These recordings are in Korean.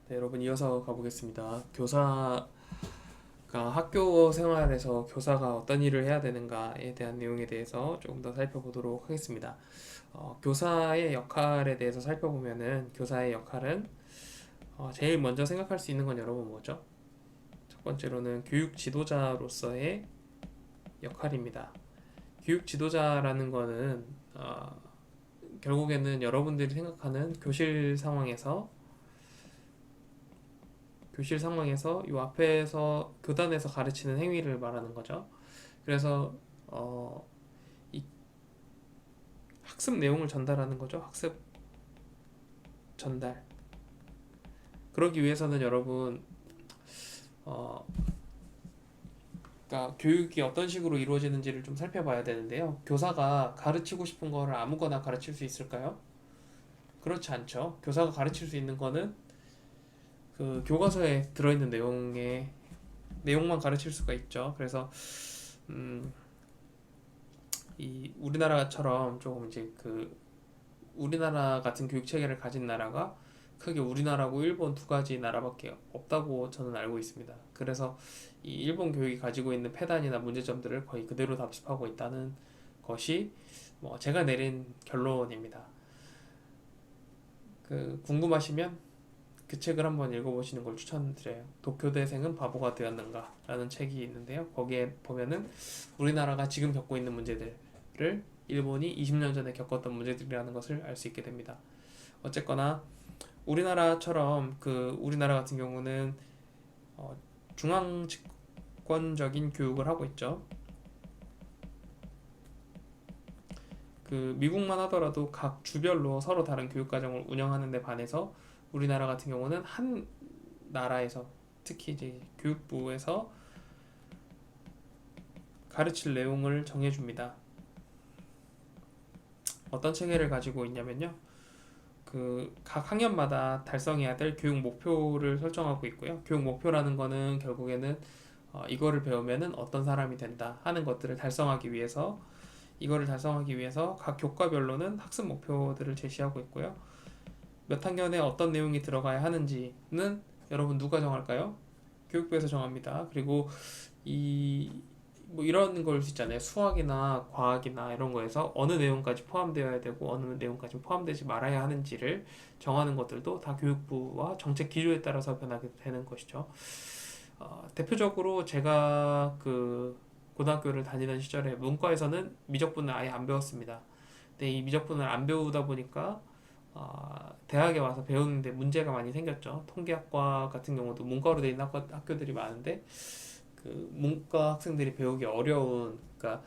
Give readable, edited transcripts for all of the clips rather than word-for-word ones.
네, 여러분 이어서 가보겠습니다. 교사가 학교 생활에서 교사가 어떤 일을 해야 되는가에 대한 내용에 대해서 조금 더 살펴보도록 하겠습니다. 교사의 역할에 대해서 살펴보면은 교사의 역할은 제일 먼저 생각할 수 있는 건 여러분 뭐죠? 첫 번째로는 교육 지도자로서의 역할입니다. 교육 지도자라는 거는 결국에는 여러분들이 생각하는 교실 상황에서 이 앞에서 교단에서 가르치는 행위를 말하는 거죠. 그래서 이 학습 내용을 전달하는 거죠. 학습 전달. 그러기 위해서는 여러분 어, 그러니까 교육이 어떤 식으로 이루어지는지를 좀 살펴봐야 되는데요. 교사가 가르치고 싶은 거를 아무거나 가르칠 수 있을까요? 그렇지 않죠. 교사가 가르칠 수 있는 거는 그 교과서에 들어있는 내용만 가르칠 수가 있죠. 그래서 음, 이 우리나라처럼 조금 이제 그 우리나라 같은 교육 체계를 가진 나라가 크게 우리나라하고 일본 두 가지 나라밖에 없다고 저는 알고 있습니다. 그래서 이 일본 교육이 가지고 있는 폐단이나 문제점들을 거의 그대로 답습하고 있다는 것이 뭐 제가 내린 결론입니다. 그 궁금하시면 그 책을 한번 읽어보시는 걸 추천드려요. 도쿄대생은 바보가 되었는가? 라는 책이 있는데요. 거기에 보면은 우리나라가 지금 겪고 있는 문제들을 일본이 20년 전에 겪었던 문제들이라는 것을 알 수 있게 됩니다. 어쨌거나 우리나라처럼 그 우리나라 같은 경우는 중앙 집권적인 교육을 하고 있죠. 그 미국만 하더라도 각 주별로 서로 다른 교육 과정을 운영하는 데 반해서 우리나라 같은 경우는 한 나라에서 특히 이제 교육부에서 가르칠 내용을 정해줍니다. 어떤 체계를 가지고 있냐면요. 그 각 학년마다 달성해야 될 교육 목표를 설정하고 있고요. 교육 목표라는 거는 결국에는 이거를 배우면은 어떤 사람이 된다 하는 것들을 달성하기 위해서 이거를 달성하기 위해서 각 교과별로는 학습 목표들을 제시하고 있고요. 몇 학년에 어떤 내용이 들어가야 하는지는 여러분 누가 정할까요? 교육부에서 정합니다. 그리고 이 뭐 이런 걸 수 있잖아요. 수학이나 과학이나 이런 거에서 어느 내용까지 포함되어야 되고 어느 내용까지 포함되지 말아야 하는지를 정하는 것들도 다 교육부와 정책 기조에 따라서 변하게 되는 것이죠. 대표적으로 제가 그 고등학교를 다니던 시절에 문과에서는 미적분을 아예 안 배웠습니다. 근데 이 미적분을 안 배우다 보니까 대학에 와서 배우는데 문제가 많이 생겼죠. 통계학과 같은 경우도 문과로 되어 있는 학교들이 많은데 그 문과 학생들이 배우기 어려운 그러니까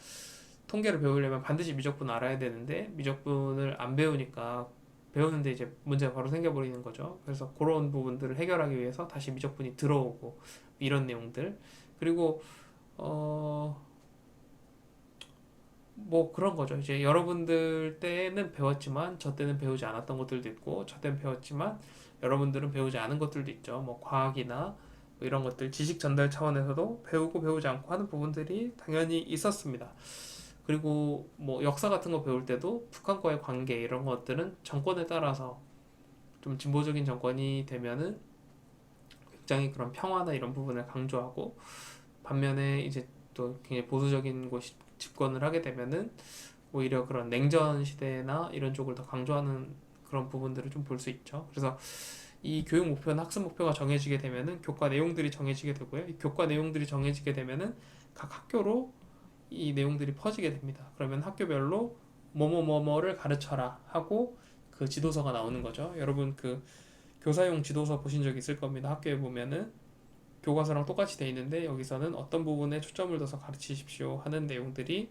통계를 배우려면 반드시 미적분을 알아야 되는데 미적분을 안 배우니까 배우는데 이제 문제가 바로 생겨버리는 거죠. 그래서 그런 부분들을 해결하기 위해서 다시 미적분이 들어오고 이런 내용들 그리고 뭐 그런 거죠. 이제 여러분들 때는 배웠지만 저 때는 배우지 않았던 것들도 있고 저 때는 배웠지만 여러분들은 배우지 않은 것들도 있죠. 뭐 과학이나 뭐 이런 것들 지식 전달 차원에서도 배우고 배우지 않고 하는 부분들이 당연히 있었습니다. 그리고 뭐 역사 같은 거 배울 때도 북한과의 관계 이런 것들은 정권에 따라서 좀 진보적인 정권이 되면은 굉장히 그런 평화나 이런 부분을 강조하고 반면에 이제 또 굉장히 보수적인 곳이 집권을 하게 되면은 오히려 그런 냉전 시대나 이런 쪽을 더 강조하는 그런 부분들을 좀 볼 수 있죠. 그래서 이 교육 목표나 학습 목표가 정해지게 되면은 교과 내용들이 정해지게 되고요. 이 교과 내용들이 정해지게 되면은 각 학교로 이 내용들이 퍼지게 됩니다. 그러면 학교별로 뭐뭐뭐뭐를 가르쳐라 하고 그 지도서가 나오는 거죠. 여러분 그 교사용 지도서 보신 적 있을 겁니다. 학교에 보면은 교과서랑 똑같이 돼 있는데 여기서는 어떤 부분에 초점을 둬서 가르치십시오 하는 내용들이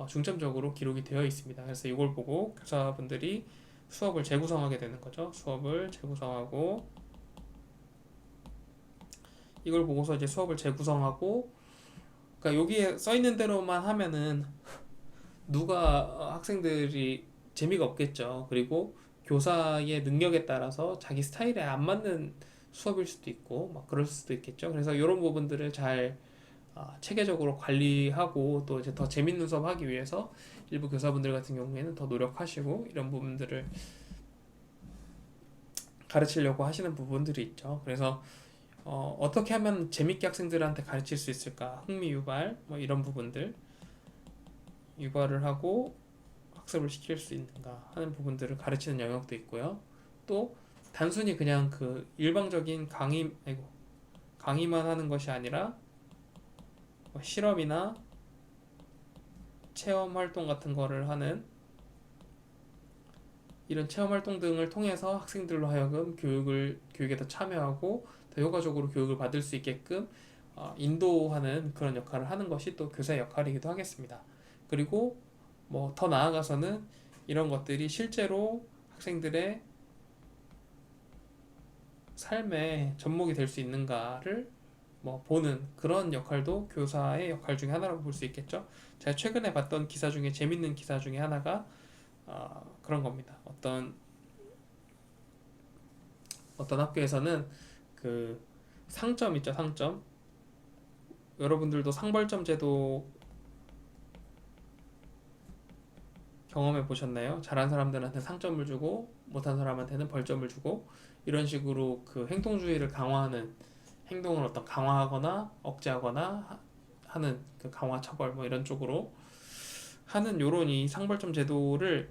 중점적으로 기록이 되어 있습니다. 그래서 이걸 보고 교사분들이 수업을 재구성하게 되는 거죠. 수업을 재구성하고 이걸 보고서 이제 수업을 재구성하고 그러니까 여기에 써 있는 대로만 하면은 누가 학생들이 재미가 없겠죠. 그리고 교사의 능력에 따라서 자기 스타일에 안 맞는 수업일 수도 있고 막 그럴 수도 있겠죠. 그래서 이런 부분들을 잘 체계적으로 관리하고 또 이제 더 재밌는 수업 하기 위해서 일부 교사분들 같은 경우에는 더 노력하시고 이런 부분들을 가르치려고 하시는 부분들이 있죠. 그래서 어떻게 하면 재밌게 학생들한테 가르칠 수 있을까? 흥미 유발 뭐 이런 부분들 유발을 하고 학습을 시킬 수 있는가 하는 부분들을 가르치는 영역도 있고요. 또 단순히 그냥 그 일방적인 강의만 하는 것이 아니라 뭐 실험이나 체험 활동 같은 거를 하는 이런 체험 활동 등을 통해서 학생들로 하여금 교육에 더 참여하고 더 효과적으로 교육을 받을 수 있게끔 인도하는 그런 역할을 하는 것이 또 교사의 역할이기도 하겠습니다. 그리고 뭐 더 나아가서는 이런 것들이 실제로 학생들의 삶의 접목이 될 수 있는가를 뭐 보는 그런 역할도 교사의 역할 중에 하나라고 볼 수 있겠죠. 제가 최근에 봤던 기사 중에 재밌는 기사 중에 하나가 그런 겁니다. 어떤 학교에서는 그 상점 있죠, 상점. 여러분들도 상벌점 제도 경험해 보셨나요? 잘한 사람들한테 상점을 주고 못한 사람한테는 벌점을 주고 이런 식으로 그 행동주의를 강화하는 행동을 어떤 강화하거나 억제하거나 하는 그 강화 처벌 뭐 이런 쪽으로 하는 요론이 상벌점 제도를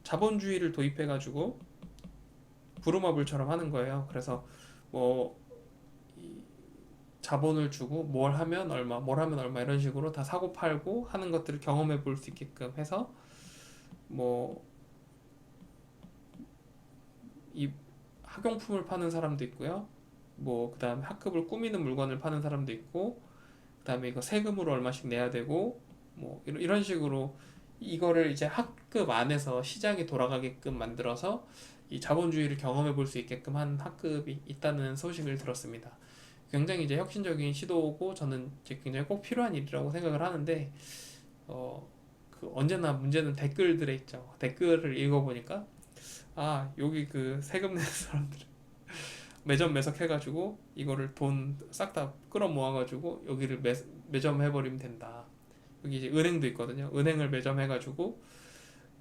자본주의를 도입해 가지고 부루마블처럼 하는 거예요. 그래서 뭐 자본을 주고 뭘 하면 얼마 이런 식으로 다 사고 팔고 하는 것들을 경험해 볼 수 있게끔 해서 뭐 이 학용품을 파는 사람도 있고요. 뭐 그다음에 학급을 꾸미는 물건을 파는 사람도 있고 그다음에 이거 세금으로 얼마씩 내야 되고 뭐 이런 식으로 이거를 이제 학급 안에서 시장이 돌아가게끔 만들어서 이 자본주의를 경험해 볼 수 있게끔 한 학급이 있다는 소식을 들었습니다. 굉장히 이제 혁신적인 시도고 저는 이제 굉장히 꼭 필요한 일이라고 생각을 하는데 그 언제나 문제는 댓글들에 있죠. 댓글을 읽어보니까 여기 그 세금 내는 사람들 매점 매석해가지고 이거를 돈 싹 다 끌어 모아가지고 여기를 매점해버리면 된다. 여기 이제 은행도 있거든요. 은행을 매점해가지고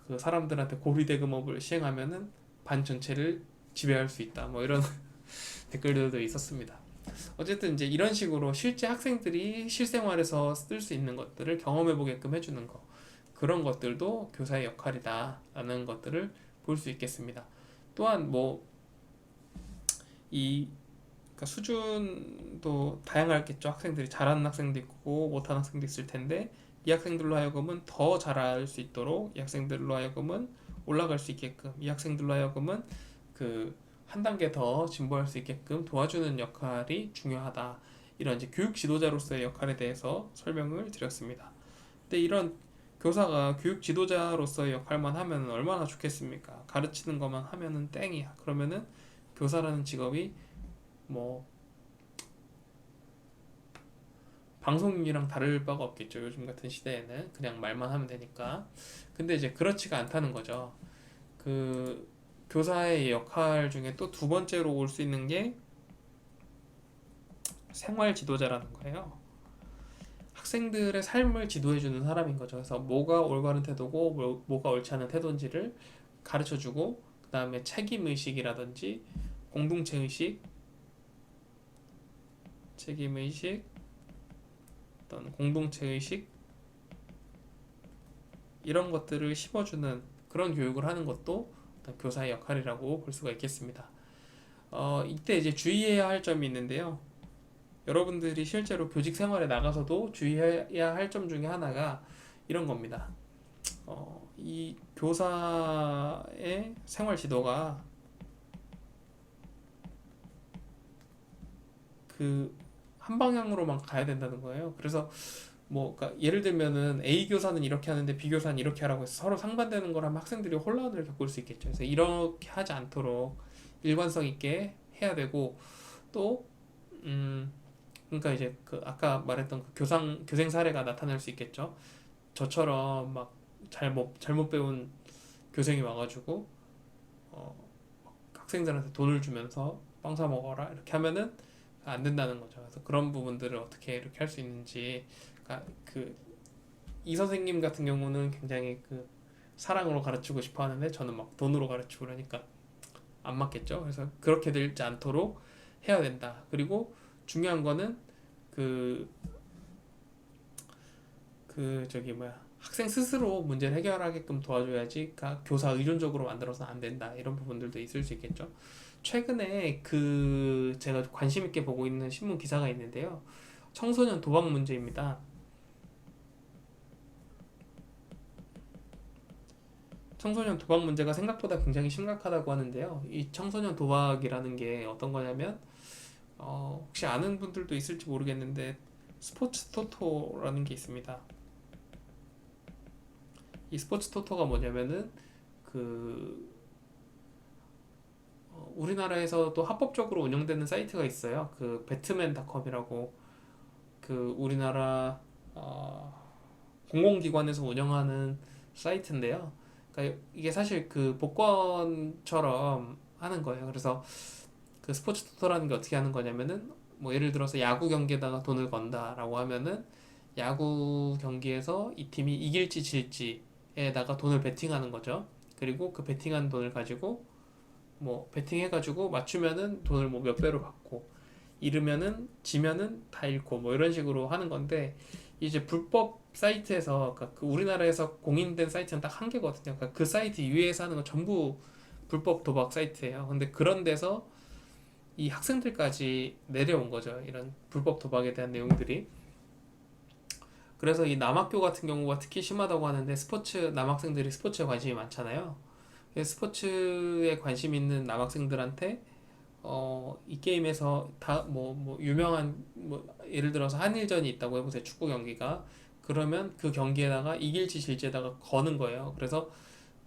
그 사람들한테 고리대금업을 시행하면은 반 전체를 지배할 수 있다. 뭐 이런 댓글들도 있었습니다. 어쨌든 이제 이런 식으로 실제 학생들이 실생활에서 쓸 수 있는 것들을 경험해 보게끔 해주는 거 그런 것들도 교사의 역할이다라는 것들을 볼 수 있겠습니다. 또한 이 그러니까 수준도 다양하겠죠. 학생들이 잘하는 학생도 있고 못하는 학생도 있을 텐데 이 학생들로 하여금은 더 잘할 수 있도록 이 학생들로 하여금은 올라갈 수 있게끔 이 학생들로 하여금은 그 한 단계 더 진보할 수 있게끔 도와주는 역할이 중요하다. 이런 이제 교육 지도자로서의 역할에 대해서 설명을 드렸습니다. 근데 이런 교사가 교육 지도자로서의 역할만 하면 얼마나 좋겠습니까? 가르치는 것만 하면은 땡이야. 그러면은 교사라는 직업이 뭐 방송인이랑 다를 바가 없겠죠. 요즘 같은 시대에는 그냥 말만 하면 되니까. 근데 이제 그렇지가 않다는 거죠. 그 교사의 역할 중에 또 두 번째로 올 수 있는 게 생활 지도자라는 거예요. 학생들의 삶을 지도해주는 사람인 거죠. 그래서 뭐가 올바른 태도고 뭐가 옳지 않은 태도인지를 가르쳐주고 그 다음에 책임의식이라든지 공동체의식, 책임의식, 어떤 공동체의식 이런 것들을 심어주는 그런 교육을 하는 것도 교사의 역할이라고 볼 수가 있겠습니다. 이때 이제 주의해야 할 점이 있는데요. 여러분들이 실제로 교직 생활에 나가서도 주의해야 할 점 중에 하나가 이런 겁니다. 이 교사의 생활 지도가 그 한 방향으로만 가야 된다는 거예요. 그래서 그러니까 예를 들면은 A 교사는 이렇게 하는데 B 교사는 이렇게 하라고 해서 서로 상반되는 걸 하면 학생들이 혼란을 겪을 수 있겠죠. 그래서 이렇게 하지 않도록 일관성 있게 해야 되고 또 그러니까 이제 그 아까 말했던 그 교생 사례가 나타날 수 있겠죠. 저처럼 막 잘못 배운 교생이 와가지고 학생들한테 돈을 주면서 빵 사 먹어라 이렇게 하면은 안 된다는 거죠. 그래서 그런 부분들을 어떻게 이렇게 할 수 있는지, 그러니까 그 이 선생님 같은 경우는 굉장히 그 사랑으로 가르치고 싶어 하는데 저는 막 돈으로 가르치고 그러니까 안 맞겠죠. 그래서 그렇게 되지 않도록 해야 된다. 그리고 중요한 거는 그 저기 뭐야, 학생 스스로 문제를 해결하게끔 도와줘야지 교사 의존적으로 만들어서 안 된다, 이런 부분들도 있을 수 있겠죠. 최근에 제가 관심 있게 보고 있는 신문 기사가 있는데요, 청소년 도박 문제입니다. 청소년 도박 문제가 생각보다 굉장히 심각하다고 하는데요, 이 청소년 도박이라는 게 어떤 거냐면, 혹시 아는 분들도 있을지 모르겠는데 스포츠 토토라는 게 있습니다. 이 스포츠 토토가 뭐냐면은 그 우리나라에서도 합법적으로 운영되는 사이트가 있어요. 그 배트맨닷컴이라고, 그 우리나라 공공기관에서 운영하는 사이트인데요. 그러니까 이게 사실 그 복권처럼 하는 거예요. 그래서 그 스포츠 토토라는 게 어떻게 하는 거냐면은, 뭐 예를 들어서 야구 경기에다가 돈을 건다라고 하면은 야구 경기에서 이 팀이 이길지 질지에다가 돈을 베팅하는 거죠. 그리고 그 베팅한 돈을 가지고 뭐 베팅해가지고 맞추면은 돈을 뭐 몇 배로 받고, 잃으면은 지면은 다 잃고, 뭐 이런 식으로 하는 건데, 이제 불법 사이트에서, 그러니까 그 우리나라에서 공인된 사이트는 딱 한 개거든요. 그러니까 그 사이트 이외에서 하는 건 전부 불법 도박 사이트예요. 근데 그런 데서 이 학생들까지 내려온 거죠, 이런 불법 도박에 대한 내용들이. 그래서 이 남학교 같은 경우가 특히 심하다고 하는데, 남학생들이 스포츠에 관심이 많잖아요. 스포츠에 관심 있는 남학생들한테 이 게임에서 뭐 유명한, 뭐 예를 들어서 한일전이 있다고 해보세요, 축구 경기가. 그러면 그 경기에다가 이길지 질지에다가 거는 거예요. 그래서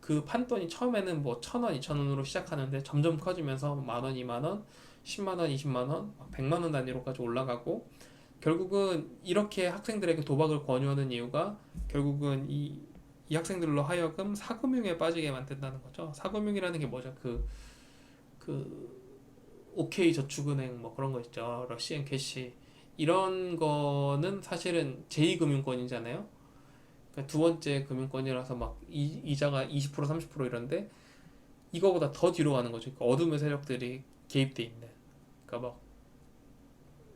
그 판돈이 처음에는 뭐 1,000원, 2,000원으로 시작하는데 점점 커지면서 만 원, 2만 원, 10만 원, 20만 원, 100만 원 단위로까지 올라가고, 결국은 이렇게 학생들에게 도박을 권유하는 이유가, 결국은 이 학생들로 하여금 사금융에 빠지게 만든다는 거죠. 사금융이라는 게 뭐죠? 그 OK 저축은행 뭐 그런 거 있죠. 러시앤 캐시, 이런 거는 사실은 제2금융권이잖아요. 그러니까 두 번째 금융권이라서 막 이자가 20% 30% 이런데, 이거보다 더 뒤로 가는 거죠. 그러니까 어둠의 세력들이 개입돼 있는. 그러니까 막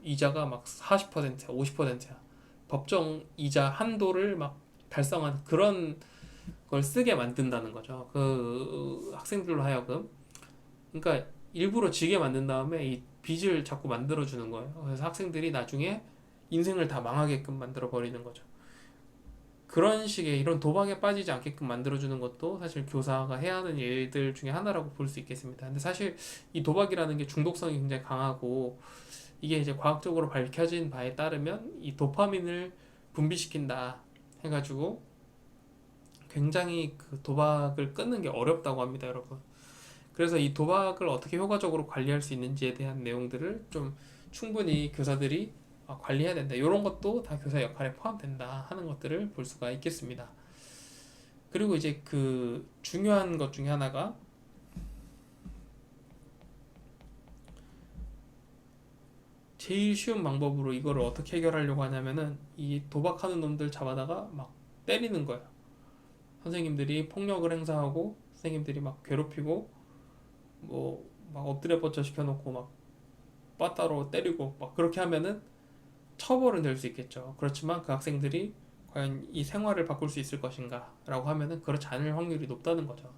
이자가 막 40%야, 50%야. 법정 이자 한도를 막 달성한 그런 걸 쓰게 만든다는 거죠. 그 학생들로 하여금. 그러니까 일부러 지게 만든 다음에 이 빚을 자꾸 만들어 주는 거예요. 그래서 학생들이 나중에 인생을 다 망하게끔 만들어 버리는 거죠. 그런 식의 이런 도박에 빠지지 않게끔 만들어주는 것도 사실 교사가 해야 하는 일들 중에 하나라고 볼 수 있겠습니다. 근데 사실 이 도박이라는 게 중독성이 굉장히 강하고, 이게 이제 과학적으로 밝혀진 바에 따르면 이 도파민을 분비시킨다 해가지고 굉장히 그 도박을 끊는 게 어렵다고 합니다, 여러분. 그래서 이 도박을 어떻게 효과적으로 관리할 수 있는지에 대한 내용들을 좀 충분히 교사들이 관리해야 된다, 이런 것도 다 교사 역할에 포함된다 하는 것들을 볼 수가 있겠습니다. 그리고 이제 그 중요한 것 중에 하나가, 제일 쉬운 방법으로 이거를 어떻게 해결하려고 하냐면은, 이 도박하는 놈들 잡아다가 막 때리는 거예요. 선생님들이 폭력을 행사하고, 선생님들이 막 괴롭히고, 뭐 막 엎드려 뻗쳐 시켜놓고 막 빠따로 때리고 막 그렇게 하면은 처벌은 될 수 있겠죠. 그렇지만 그 학생들이 과연 이 생활을 바꿀 수 있을 것인가 라고 하면은 그렇지 않을 확률이 높다는 거죠.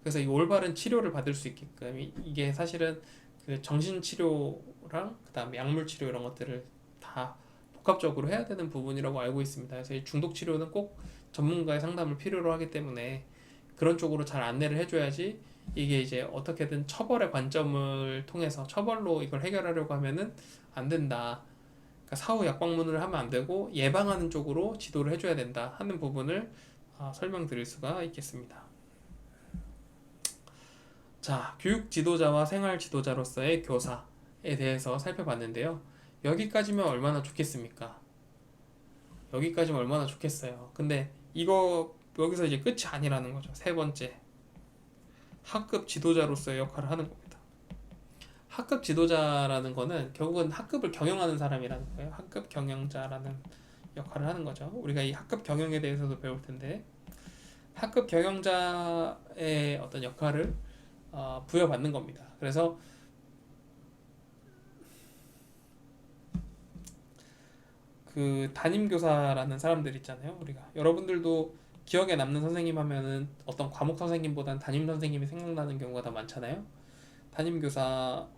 그래서 이 올바른 치료를 받을 수 있게끔, 이게 사실은 그 정신치료랑 그 다음에 약물치료 이런 것들을 다 복합적으로 해야 되는 부분이라고 알고 있습니다. 그래서 이 중독치료는 꼭 전문가의 상담을 필요로 하기 때문에 그런 쪽으로 잘 안내를 해줘야지, 이게 이제 어떻게든 처벌의 관점을 통해서 처벌로 이걸 해결하려고 하면은 안 된다. 그러니까 사후 약방문을 하면 안 되고 예방하는 쪽으로 지도를 해줘야 된다 하는 부분을 설명드릴 수가 있겠습니다. 자, 교육 지도자와 생활 지도자로서의 교사에 대해서 살펴봤는데요. 여기까지면 얼마나 좋겠습니까? 여기까지면 얼마나 좋겠어요. 근데 이거 여기서 이제 끝이 아니라는 거죠. 세 번째, 학급 지도자로서의 역할을 하는 겁니다. 학급 지도자라는 거는 결국은 학급을 경영하는 사람이라는 거예요. 학급 경영자라는 역할을 하는 거죠. 우리가 이 학급 경영에 대해서도 배울 텐데, 학급 경영자의 어떤 역할을 부여받는 겁니다. 그래서 그 담임교사라는 사람들 있잖아요. 우리가 여러분들도 기억에 남는 선생님 하면은 어떤 과목 선생님보다는 담임 선생님이 생각나는 경우가 더 많잖아요. 담임교사가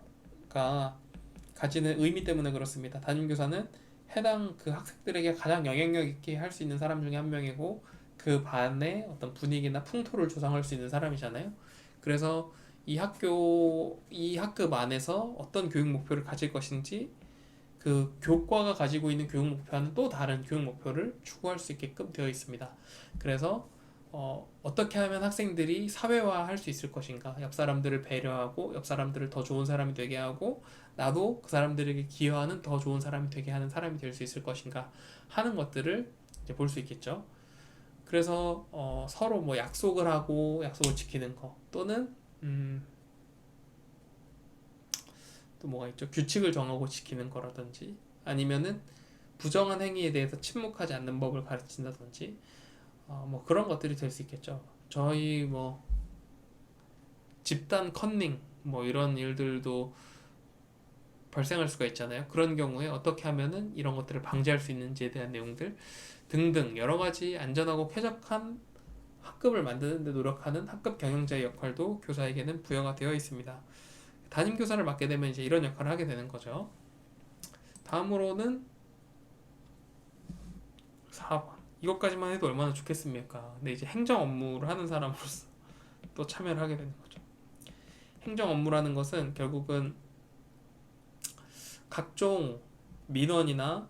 가지는 의미 때문에 그렇습니다. 담임교사는 해당 그 학생들에게 가장 영향력 있게 할 수 있는 사람 중에 한 명이고 그 반의 어떤 분위기나 풍토를 조성할 수 있는 사람이잖아요. 그래서 이 학급 안에서 어떤 교육 목표를 가질 것인지 그 교과가 가지고 있는 교육 목표와는 또 다른 교육 목표를 추구할 수 있게끔 되어 있습니다. 그래서 어떻게 하면 학생들이 사회화할 수 있을 것인가, 옆 사람들을 배려하고 옆 사람들을 더 좋은 사람이 되게 하고 나도 그 사람들에게 기여하는 더 좋은 사람이 되게 하는 사람이 될 수 있을 것인가 하는 것들을 이제 볼 수 있겠죠. 그래서 서로 뭐 약속을 하고 약속을 지키는 거 또는 또 뭐가 있죠? 규칙을 정하고 지키는 거라든지 아니면은 부정한 행위에 대해서 침묵하지 않는 법을 가르친다든지 뭐 그런 것들이 될 수 있겠죠. 저희 뭐 집단 컨닝 뭐 이런 일들도 발생할 수가 있잖아요. 그런 경우에 어떻게 하면은 이런 것들을 방지할 수 있는지에 대한 내용들 등등 여러 가지 안전하고 쾌적한 학급을 만드는 데 노력하는 학급 경영자의 역할도 교사에게는 부여가 되어 있습니다. 담임 교사를 맡게 되면 이제 이런 역할을 하게 되는 거죠. 다음으로는 4번. 이것까지만 해도 얼마나 좋겠습니까? 근데 이제 행정 업무를 하는 사람으로서 또 참여를 하게 되는 거죠. 행정 업무라는 것은 결국은 각종 민원이나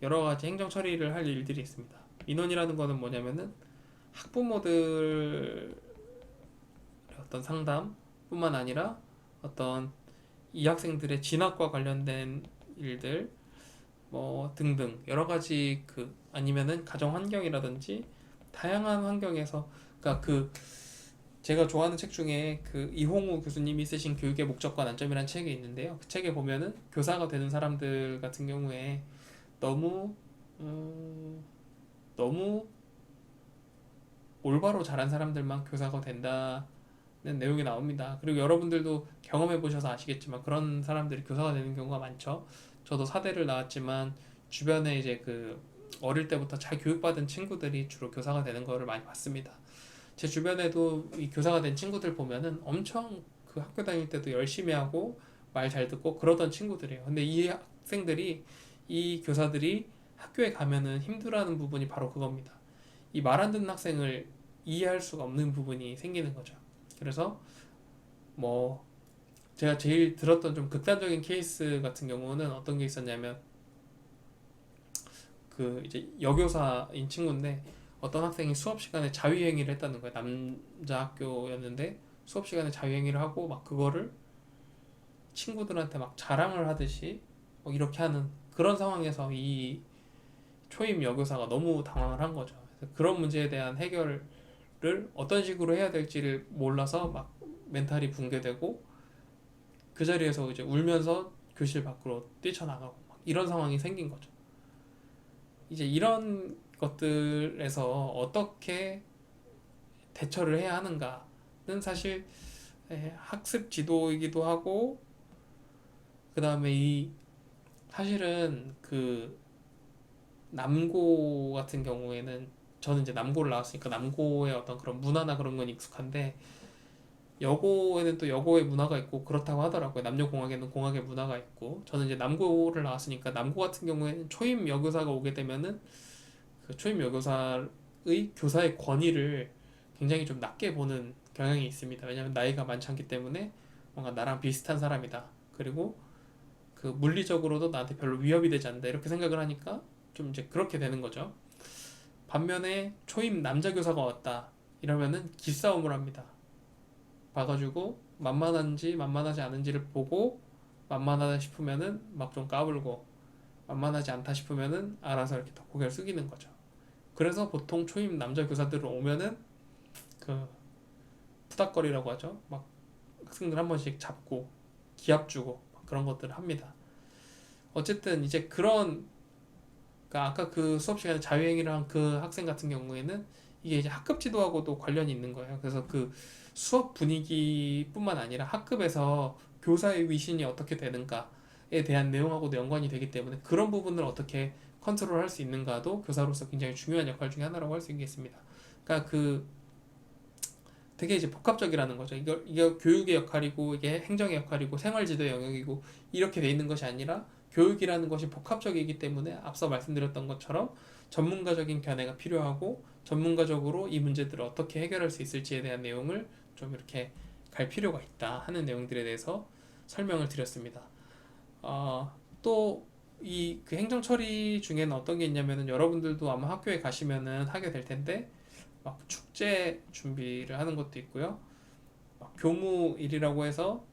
여러 가지 행정 처리를 할 일들이 있습니다. 민원이라는 거는 뭐냐면은 학부모들 어떤 상담뿐만 아니라 어떤 이 학생들의 진학과 관련된 일들 뭐 등등 여러 가지 그 아니면은 가정 환경이라든지 다양한 환경에서 그러니까 그 제가 좋아하는 책 중에 그 이홍우 교수님이 쓰신 교육의 목적과 난점이라는 책이 있는데요. 그 책에 보면은 교사가 되는 사람들 같은 경우에 너무 너무 올바로 자란 사람들만 교사가 된다는 내용이 나옵니다. 그리고 여러분들도 경험해 보셔서 아시겠지만 그런 사람들이 교사가 되는 경우가 많죠. 저도 사대를 나왔지만 주변에 이제 그 어릴 때부터 잘 교육받은 친구들이 주로 교사가 되는 거를 많이 봤습니다. 제 주변에도 이 교사가 된 친구들 보면은 엄청 그 학교 다닐 때도 열심히 하고 말 잘 듣고 그러던 친구들이에요. 근데 이 학생들이 이 교사들이 학교에 가면은 힘들어하는 부분이 바로 그겁니다. 이 말 안 듣는 학생을 이해할 수가 없는 부분이 생기는 거죠. 그래서 뭐 제가 제일 들었던 좀 극단적인 케이스 같은 경우는 어떤 게 있었냐면 그 이제 여교사인 친구인데 어떤 학생이 수업 시간에 자유행위를 했다는 거예요. 남자 학교였는데 수업 시간에 자유행위를 하고 막 그거를 친구들한테 막 자랑을 하듯이 뭐 이렇게 하는 그런 상황에서 이 초임 여교사가 너무 당황을 한 거죠. 그래서 그런 문제에 대한 해결을 어떤 식으로 해야 될지를 몰라서 막 멘탈이 붕괴되고 그 자리에서 이제 울면서 교실 밖으로 뛰쳐나가고 막 이런 상황이 생긴 거죠. 이제 이런 것들에서 어떻게 대처를 해야 하는가는 사실 학습 지도이기도 하고 그 다음에 이 사실은 그 남고 같은 경우에는 저는 이제 남고를 나왔으니까 남고의 어떤 그런 문화나 그런 건 익숙한데 여고에는 또 여고의 문화가 있고 그렇다고 하더라고요. 남녀공학에는 공학의 문화가 있고 저는 이제 남고를 나왔으니까 남고 같은 경우에는 초임 여교사가 오게 되면은 그 초임 여교사의 교사의 권위를 굉장히 좀 낮게 보는 경향이 있습니다. 왜냐하면 나이가 많지 않기 때문에 뭔가 나랑 비슷한 사람이다. 그리고 그 물리적으로도 나한테 별로 위협이 되지 않는다. 이렇게 생각을 하니까 좀 이제 그렇게 되는 거죠. 반면에 초임 남자 교사가 왔다. 이러면은 기싸움을 합니다. 봐가지고 만만한지 만만하지 않은지를 보고 만만하다 싶으면은 막 좀 까불고 만만하지 않다 싶으면은 알아서 이렇게 더 고개를 숙이는 거죠. 그래서 보통 초임 남자 교사들은 오면은 그 푸닥거리라고 하죠. 막 학생들 한 번씩 잡고 기합 주고 그런 것들을 합니다. 어쨌든 이제 그런 그러니까 아까 그 수업 시간에 자유행위를 한 그 학생 같은 경우에는 이게 이제 학급 지도하고도 관련이 있는 거예요. 그래서 그 수업 분위기뿐만 아니라 학급에서 교사의 위신이 어떻게 되는가에 대한 내용하고도 연관이 되기 때문에 그런 부분을 어떻게 컨트롤할 수 있는가도 교사로서 굉장히 중요한 역할 중에 하나라고 할 수 있겠습니다. 그러니까 그 되게 이제 복합적이라는 거죠. 이게 교육의 역할이고 이게 행정의 역할이고 생활지도의 영역이고 이렇게 돼 있는 것이 아니라 교육이라는 것이 복합적이기 때문에 앞서 말씀드렸던 것처럼 전문가적인 견해가 필요하고 전문가적으로 이 문제들을 어떻게 해결할 수 있을지에 대한 내용을 좀 이렇게 갈 필요가 있다 하는 내용들에 대해서 설명을 드렸습니다. 또 이 그 행정 처리 중에는 어떤 게 있냐면은 여러분들도 아마 학교에 가시면은 하게 될 텐데 막 축제 준비를 하는 것도 있고요. 막 교무일이라고 해서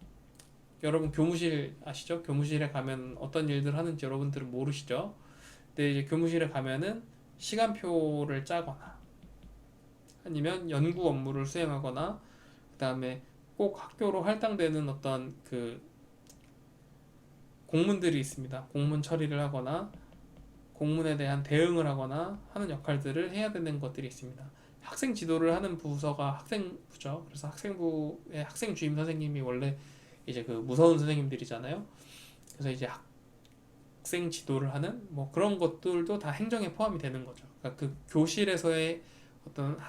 여러분 교무실 아시죠? 교무실에 가면 어떤 일들 하는지 여러분들은 모르시죠? 근데 이제 교무실에 가면은 시간표를 짜거나 아니면 연구 업무를 수행하거나 그다음에 꼭 학교로 할당되는 어떤 그 공문들이 있습니다. 공문 처리를 하거나 공문에 대한 대응을 하거나 하는 역할들을 해야 되는 것들이 있습니다. 학생 지도를 하는 부서가 학생부죠. 그래서 학생부의 학생 주임 선생님이 원래 이제 그 무서운 선생님들이잖아요. 그래서 이제 학생 지도를 하는 뭐 그런 것들도 다 행정에 포함이 되는 거죠. 그러니까 그 교실에서의 어떤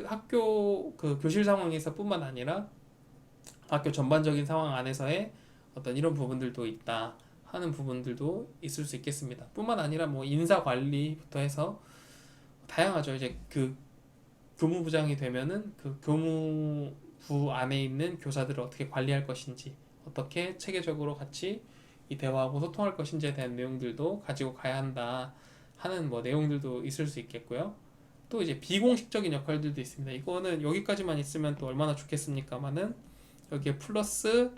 학교 그 교실 상황에서뿐만 아니라 학교 전반적인 상황 안에서의 어떤 이런 부분들도 있다 하는 부분들도 있을 수 있겠습니다. 뿐만 아니라 뭐 인사 관리부터 해서 다양하죠. 이제 그 교무부장이 되면은 그 교무부 안에 있는 교사들을 어떻게 관리할 것인지, 어떻게 체계적으로 같이 이 대화하고 소통할 것인지에 대한 내용들도 가지고 가야 한다 하는 뭐 내용들도 있을 수 있겠고요. 또 이제 비공식적인 역할들도 있습니다. 이거는 여기까지만 있으면 또 얼마나 좋겠습니까마는 여기에 플러스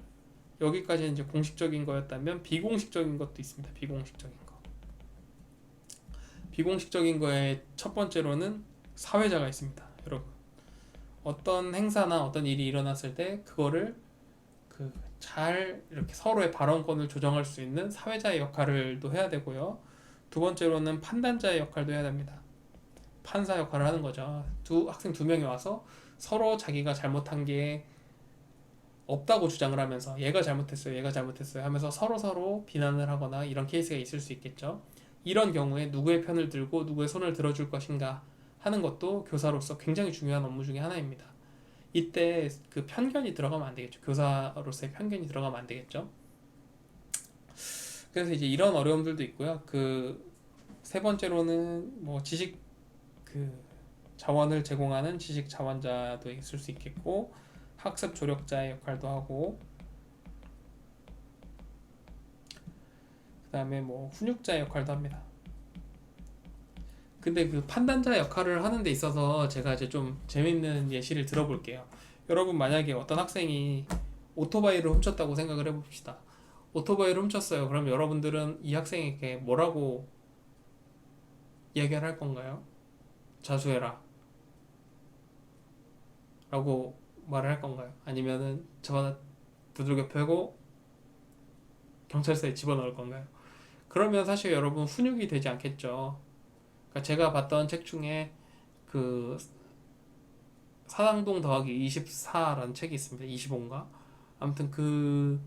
여기까지는 이제 공식적인 거였다면 비공식적인 것도 있습니다. 비공식적인 거. 비공식적인 거의 첫 번째로는 사회자가 있습니다. 여러분 어떤 행사나 어떤 일이 일어났을 때 그거를 그 잘 이렇게 서로의 발언권을 조정할 수 있는 사회자의 역할을 또 해야 되고요. 두 번째로는 판단자의 역할도 해야 됩니다. 판사 역할을 하는 거죠. 학생 두 명이 와서 서로 자기가 잘못한 게 없다고 주장을 하면서 얘가 잘못했어요, 얘가 잘못했어요 하면서 서로 비난을 하거나 이런 케이스가 있을 수 있겠죠. 이런 경우에 누구의 편을 들고 누구의 손을 들어줄 것인가 하는 것도 교사로서 굉장히 중요한 업무 중에 하나입니다. 이때 그 편견이 들어가면 안 되겠죠. 교사로서의 편견이 들어가면 안 되겠죠. 그래서 이제 이런 어려움들도 있고요. 그 세 번째로는 뭐 지식 그 자원을 제공하는 지식 자원자도 있을 수 있겠고 학습 조력자의 역할도 하고 그 다음에 뭐 훈육자의 역할도 합니다. 근데 그 판단자 역할을 하는 데 있어서 제가 이제 좀 재밌는 예시를 들어볼게요. 여러분 만약에 어떤 학생이 오토바이를 훔쳤다고 생각을 해봅시다. 오토바이를 훔쳤어요. 그럼 여러분들은 이 학생에게 뭐라고 이야기를 할 건가요? 자수해라 라고 말을 할 건가요? 아니면은 저거는 두들겨 패고 경찰서에 집어넣을 건가요? 그러면 사실 여러분 훈육이 되지 않겠죠. 그러니까 제가 봤던 책 중에 그 사당동 더하기 24라는 책이 있습니다. 25인가? 아무튼 그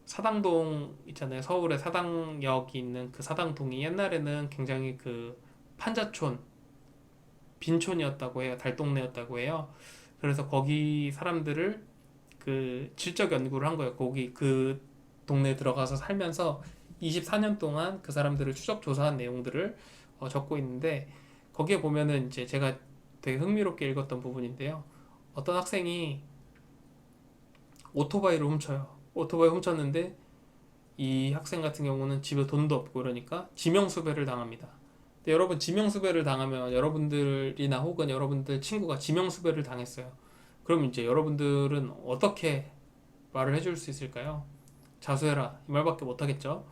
사당동 있잖아요. 서울에 사당역이 있는 그 사당동이 옛날에는 굉장히 그 판자촌, 빈촌이었다고 해요. 달동네였다고 해요. 그래서 거기 사람들을 그 질적 연구를 한 거예요. 거기 그 동네에 들어가서 살면서 24년 동안 그 사람들을 추적 조사한 내용들을 적고 있는데 거기에 보면은 이제 제가 되게 흥미롭게 읽었던 부분인데요. 어떤 학생이 오토바이를 훔쳐요. 오토바이 훔쳤는데 이 학생 같은 경우는 집에 돈도 없고 그러니까 지명수배를 당합니다. 근데 여러분 지명수배를 당하면 여러분들이나 혹은 여러분들 친구가 지명수배를 당했어요. 그럼 이제 여러분들은 어떻게 말을 해줄 수 있을까요? 자수해라 이 말밖에 못하겠죠.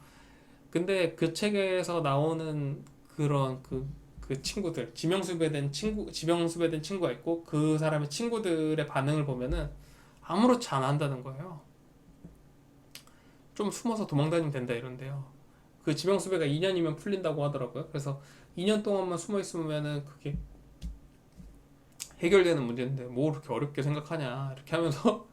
근데 그 책에서 나오는 그런 그 친구들 지명수배된 친구가 있고 그 사람의 친구들의 반응을 보면은 아무렇지 않아 한다는 거예요. 좀 숨어서 도망다니면 된다 이런데요. 그 지명수배가 2년이면 풀린다고 하더라고요. 그래서 2년 동안만 숨어 있으면은 그게 해결되는 문제인데 뭐 그렇게 어렵게 생각하냐 이렇게 하면서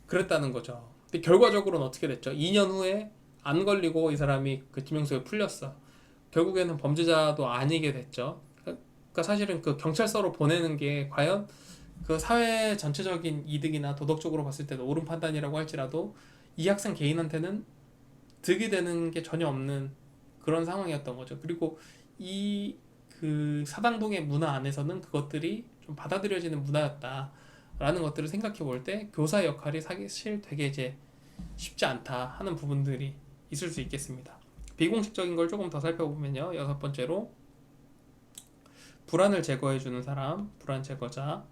그랬다는 거죠. 근데 결과적으로는 어떻게 됐죠? 2년 후에 안 걸리고 이 사람이 그 지명수배 풀렸어. 결국에는 범죄자도 아니게 됐죠. 그러니까 사실은 그 경찰서로 보내는 게 과연 그 사회 전체적인 이득이나 도덕적으로 봤을 때도 옳은 판단이라고 할지라도 이 학생 개인한테는 득이 되는 게 전혀 없는 그런 상황이었던 거죠. 그리고 이 그 사당동의 문화 안에서는 그것들이 좀 받아들여지는 문화였다라는 것들을 생각해 볼 때 교사의 역할이 사실 되게 이제 쉽지 않다 하는 부분들이 있을 수 있겠습니다. 비공식적인 걸 조금 더 살펴보면요. 여섯 번째로 불안을 제거해주는 사람, 불안 제거자.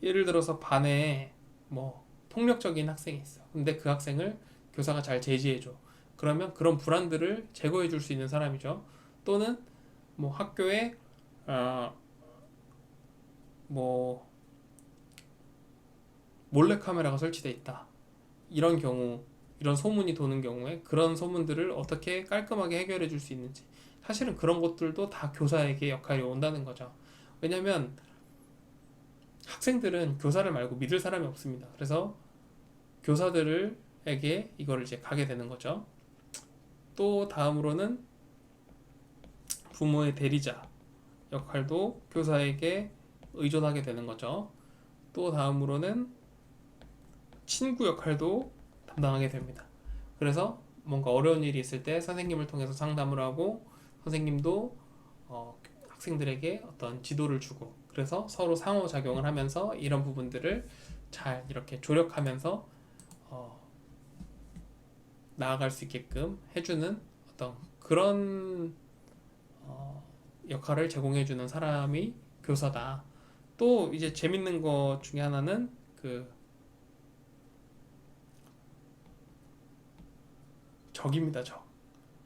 예를 들어서 반에 뭐 폭력적인 학생이 있어. 근데 그 학생을 교사가 잘 제지해줘. 그러면 그런 불안들을 제거해줄 수 있는 사람이죠. 또는 뭐 학교에 뭐 몰래 카메라가 설치돼 있다. 이런 경우, 이런 소문이 도는 경우에 그런 소문들을 어떻게 깔끔하게 해결해 줄 수 있는지. 사실은 그런 것들도 다 교사에게 역할이 온다는 거죠. 왜냐면 학생들은 교사를 말고 믿을 사람이 없습니다. 그래서 교사들에게 이거를 이제 가게 되는 거죠. 또 다음으로는 부모의 대리자 역할도 교사에게 의존하게 되는 거죠. 또 다음으로는 친구 역할도 담당하게 됩니다. 그래서 뭔가 어려운 일이 있을 때 선생님을 통해서 상담을 하고 선생님도 학생들에게 어떤 지도를 주고 그래서 서로 상호작용을 하면서 이런 부분들을 잘 이렇게 조력하면서 나아갈 수 있게끔 해주는 어떤 그런 역할을 제공해주는 사람이 교사다. 또 이제 재밌는 것 중에 하나는 그 적입니다. 적.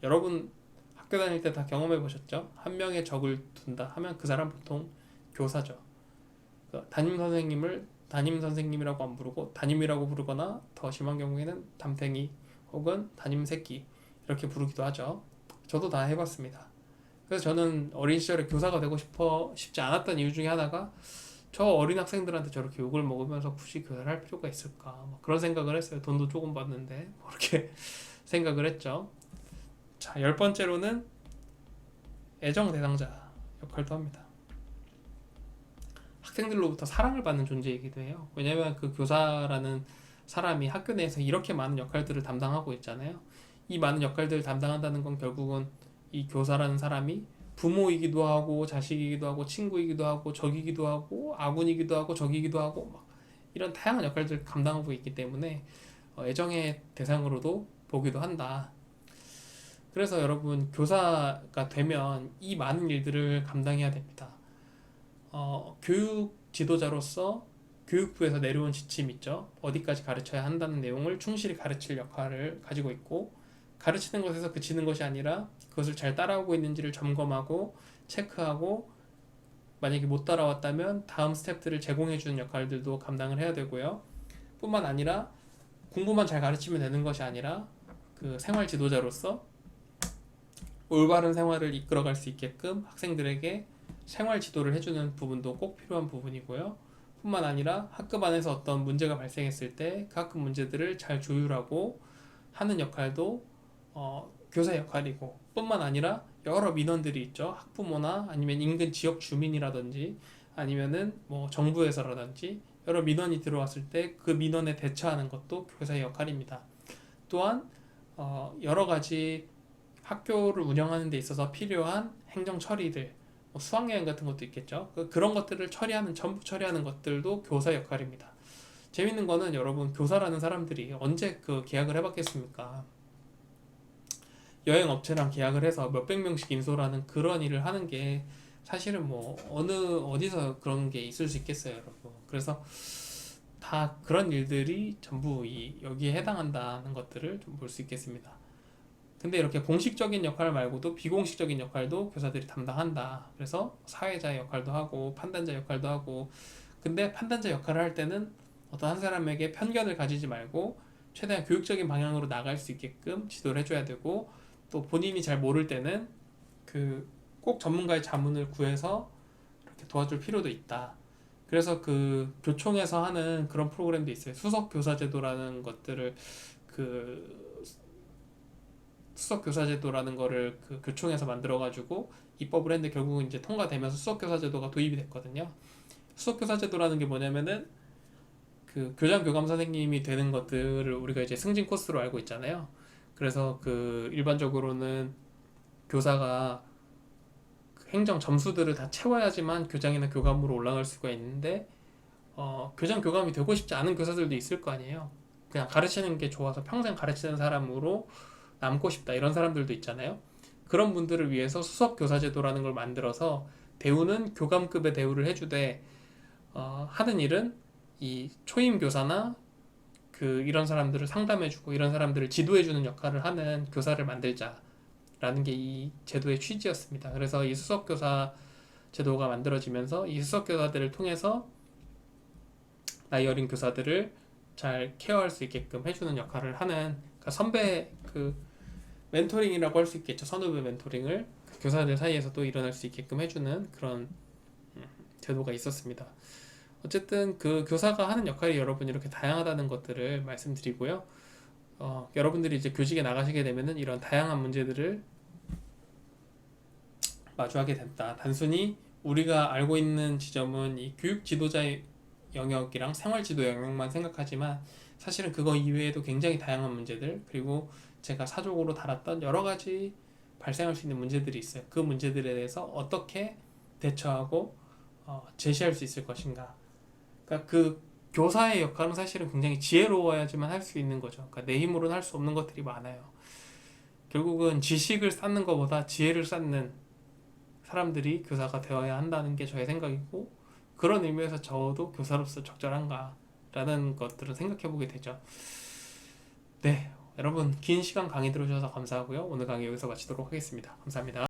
여러분 학교 다닐 때 다 경험해 보셨죠? 한 명의 적을 둔다 하면 그 사람 보통 교사죠. 그 담임 선생님을 담임 선생님이라고 안 부르고 담임이라고 부르거나 더 심한 경우에는 담탱이 혹은 담임 새끼 이렇게 부르기도 하죠. 저도 다 해봤습니다. 그래서 저는 어린 시절에 교사가 되고 싶지 않았던 이유 중에 하나가 저 어린 학생들한테 저렇게 욕을 먹으면서 굳이 교사를 할 필요가 있을까 그런 생각을 했어요. 돈도 조금 받는데 그렇게 생각을 했죠. 자, 열 번째로는 애정 대상자 역할도 합니다. 학생들로부터 사랑을 받는 존재이기도 해요. 왜냐하면 그 교사라는 사람이 학교 내에서 이렇게 많은 역할들을 담당하고 있잖아요. 이 많은 역할들을 담당한다는 건 결국은 이 교사라는 사람이 부모이기도 하고 자식이기도 하고 친구이기도 하고 적이기도 하고 아군이기도 하고 적이기도 하고 막 이런 다양한 역할들을 감당하고 있기 때문에 애정의 대상으로도 보기도 한다. 그래서 여러분 교사가 되면 이 많은 일들을 감당해야 됩니다. 교육 지도자로서 교육부에서 내려온 지침 있죠. 어디까지 가르쳐야 한다는 내용을 충실히 가르칠 역할을 가지고 있고 가르치는 것에서 그치는 것이 아니라 그것을 잘 따라오고 있는지를 점검하고 체크하고 만약에 못 따라왔다면 다음 스텝들을 제공해주는 역할들도 감당을 해야 되고요. 뿐만 아니라 공부만 잘 가르치면 되는 것이 아니라 그 생활 지도자로서 올바른 생활을 이끌어갈 수 있게끔 학생들에게 생활 지도를 해주는 부분도 꼭 필요한 부분이고요. 뿐만 아니라 학급 안에서 어떤 문제가 발생했을 때 그 학급 문제들을 잘 조율하고 하는 역할도 교사 역할이고 뿐만 아니라 여러 민원들이 있죠. 학부모나 아니면 인근 지역 주민이라든지 아니면은 뭐 정부에서라든지 여러 민원이 들어왔을 때 그 민원에 대처하는 것도 교사의 역할입니다. 또한 여러 가지 학교를 운영하는 데 있어서 필요한 행정 처리들 뭐 수학여행 같은 것도 있겠죠. 그런 것들을 전부 처리하는 것들도 교사 역할입니다. 재밌는 거는 여러분 교사라는 사람들이 언제 그 계약을 해봤겠습니까? 여행 업체랑 계약을 해서 몇백 명씩 인솔하는 그런 일을 하는 게 사실은 뭐 어디서 그런 게 있을 수 있겠어요, 여러분. 그래서 다 그런 일들이 전부 여기에 해당한다는 것들을 좀 볼 수 있겠습니다. 근데 이렇게 공식적인 역할 말고도 비공식적인 역할도 교사들이 담당한다. 그래서 사회자의 역할도 하고 판단자 역할도 하고 근데 판단자 역할을 할 때는 어떤 한 사람에게 편견을 가지지 말고 최대한 교육적인 방향으로 나갈 수 있게끔 지도를 해줘야 되고, 또 본인이 잘 모를 때는 그 꼭 전문가의 자문을 구해서 이렇게 도와줄 필요도 있다. 그래서 그 교총에서 하는 그런 프로그램도 있어요. 수석 교사 제도라는 것들을, 그 수석 교사 제도라는 거를 그 교총에서 만들어 가지고 입법을 했는데, 결국은 이제 통과되면서 수석 교사 제도가 도입이 됐거든요. 수석 교사 제도라는 게 뭐냐면은, 그 교장 교감 선생님이 되는 것들을 우리가 이제 승진 코스로 알고 있잖아요. 그래서 그 일반적으로는 교사가 그 행정 점수들을 다 채워야지만 교장이나 교감으로 올라갈 수가 있는데, 교장 교감이 되고 싶지 않은 교사들도 있을 거 아니에요. 그냥 가르치는 게 좋아서 평생 가르치는 사람으로 남고 싶다, 이런 사람들도 있잖아요. 그런 분들을 위해서 수석 교사 제도라는 걸 만들어서 대우는 교감급의 대우를 해주되, 하는 일은 이 초임 교사나 그 이런 사람들을 상담해주고 이런 사람들을 지도해주는 역할을 하는 교사를 만들자라는 게 이 제도의 취지였습니다. 그래서 이 수석 교사 제도가 만들어지면서 이 수석 교사들을 통해서 나이 어린 교사들을 잘 케어할 수 있게끔 해주는 역할을 하는, 그러니까 선배 그 멘토링이라고 할 수 있겠죠. 선후배 멘토링을 그 교사들 사이에서도 일어날 수 있게끔 해주는 그런 제도가 있었습니다. 어쨌든 그 교사가 하는 역할이 여러분 이렇게 다양하다는 것들을 말씀드리고요. 여러분들이 이제 교직에 나가시게 되면은 이런 다양한 문제들을 마주하게 된다. 단순히 우리가 알고 있는 지점은 이 교육 지도자의 영역이랑 생활 지도 영역만 생각하지만, 사실은 그거 이외에도 굉장히 다양한 문제들, 그리고 제가 사족으로 달았던 여러 가지 발생할 수 있는 문제들이 있어요. 그 문제들에 대해서 어떻게 대처하고 제시할 수 있을 것인가. 그러니까 그 교사의 역할은 사실은 굉장히 지혜로워야지만 할 수 있는 거죠. 그러니까 내 힘으로는 할 수 없는 것들이 많아요. 결국은 지식을 쌓는 것보다 지혜를 쌓는 사람들이 교사가 되어야 한다는 게 저의 생각이고, 그런 의미에서 저도 교사로서 적절한가라는 것들을 생각해 보게 되죠. 네, 여러분 긴 시간 강의 들어주셔서 감사하고요. 오늘 강의 여기서 마치도록 하겠습니다. 감사합니다.